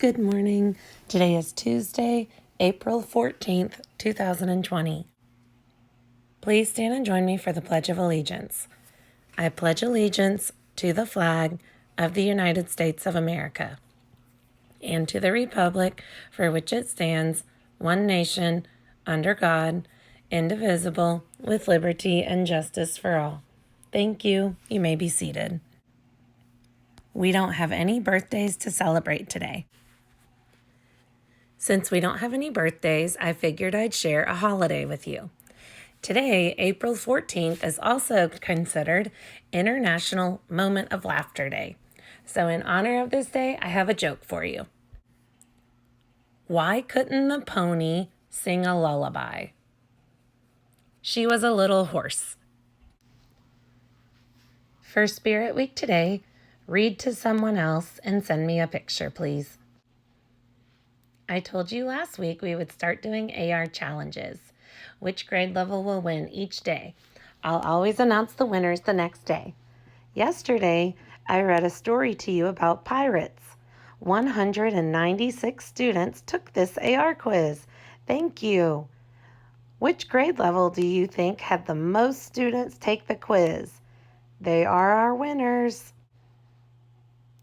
Good morning. Today is Tuesday, April 14th, 2020. Please stand and join me for the Pledge of Allegiance. I pledge allegiance to the flag of the United States of America and to the republic for which it stands, one nation, under God, indivisible, with liberty and justice for all. Thank you. You may be seated. We don't have any birthdays to celebrate today. Since we don't have any birthdays, I figured I'd share a holiday with you. Today, April 14th, is also considered International Moment of Laughter Day. So in honor of this day, I have a joke for you. Why couldn't the pony sing a lullaby? She was a little hoarse. For Spirit Week today, read to someone else and send me a picture, please. I told you last week we would start doing AR challenges. Which grade level will win each day? I'll always announce the winners the next day. Yesterday, I read a story to you about pirates. 196 students took this AR quiz. Thank you. Which grade level do you think had the most students take the quiz? They are our winners.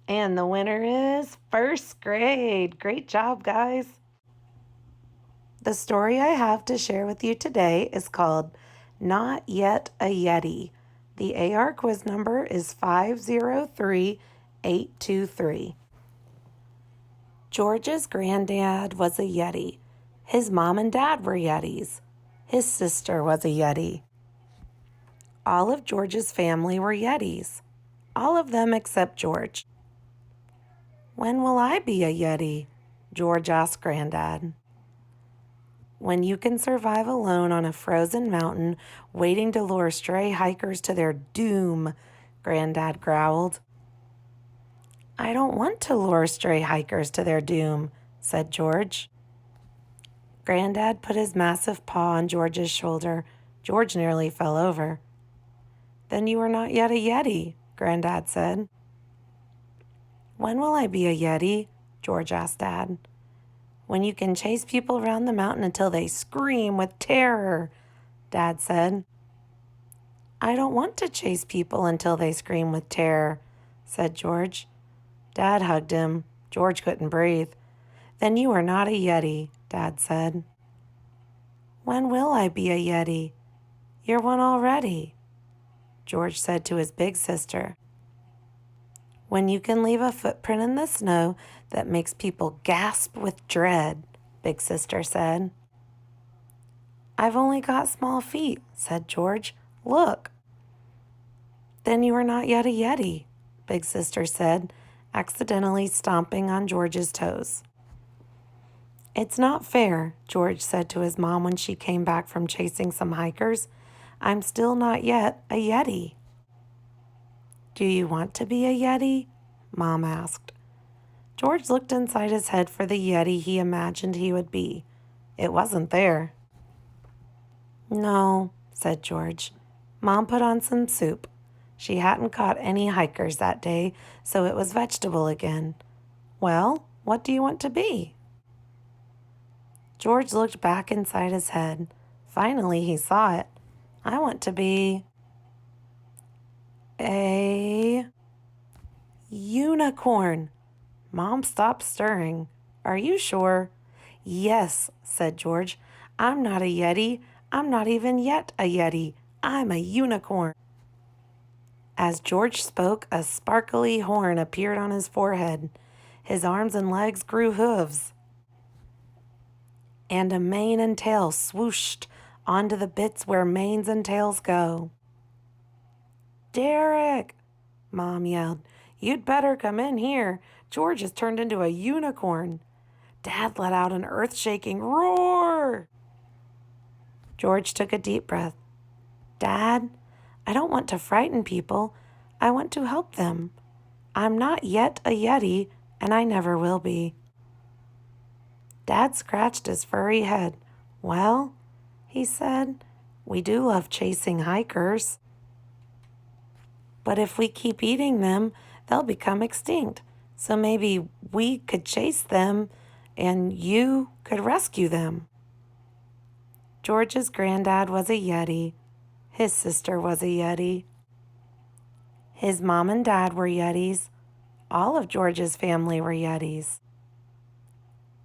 And the winner is first grade. Great job, guys. The story I have to share with you today is called Not Yet a Yeti. The AR quiz number is 503823. George's granddad was a Yeti. His mom and dad were Yetis. His sister was a Yeti. All of George's family were Yetis. All of them except George. When will I be a Yeti? George asked Granddad. When you can survive alone on a frozen mountain, waiting to lure stray hikers to their doom, Granddad growled. I don't want to lure stray hikers to their doom, said George. Granddad put his massive paw on George's shoulder. George nearly fell over. Then you are not yet a Yeti, Granddad said. When will I be a Yeti? George asked Dad. When you can chase people around the mountain until they scream with terror, Dad said. I don't want to chase people until they scream with terror, said George. Dad hugged him. George couldn't breathe. Then you are not a Yeti, Dad said. When will I be a Yeti? You're one already, George said to his big sister. When you can leave a footprint in the snow that makes people gasp with dread, Big Sister said. I've only got small feet, said George. Look. Then you are not yet a Yeti, Big Sister said, accidentally stomping on George's toes. It's not fair, George said to his mom when she came back from chasing some hikers. I'm still not yet a Yeti. Do you want to be a Yeti? Mom asked. George looked inside his head for the Yeti he imagined he would be. It wasn't there. No, said George. Mom put on some soup. She hadn't caught any hikers that day, so it was vegetable again. Well, what do you want to be? George looked back inside his head. Finally, he saw it. I want to be a unicorn. Mom stopped stirring. Are you sure? Yes, said George. I'm not a Yeti. I'm not even yet a Yeti. I'm a unicorn. As George spoke, a sparkly horn appeared on his forehead. His arms and legs grew hooves. And a mane and tail swooshed onto the bits where manes and tails go. Derek, Mom yelled, you'd better come in here. George has turned into a unicorn. Dad let out an earth-shaking roar. George took a deep breath. Dad, I don't want to frighten people. I want to help them. I'm not yet a Yeti, and I never will be. Dad scratched his furry head. Well, he said, we do love chasing hikers. But if we keep eating them, they'll become extinct. So maybe we could chase them and you could rescue them. George's granddad was a Yeti. His sister was a Yeti. His mom and dad were Yetis. All of George's family were Yetis.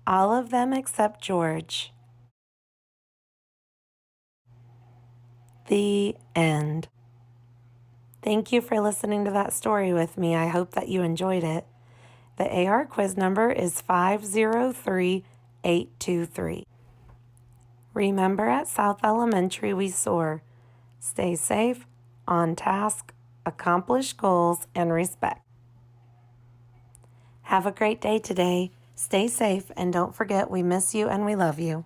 All of them except George. The end. Thank you for listening to that story with me. I hope that you enjoyed it. The AR quiz number is 503823. Remember, at South Elementary we soar. Stay safe, on task, accomplish goals, and respect. Have a great day today. Stay safe, and don't forget we miss you and we love you.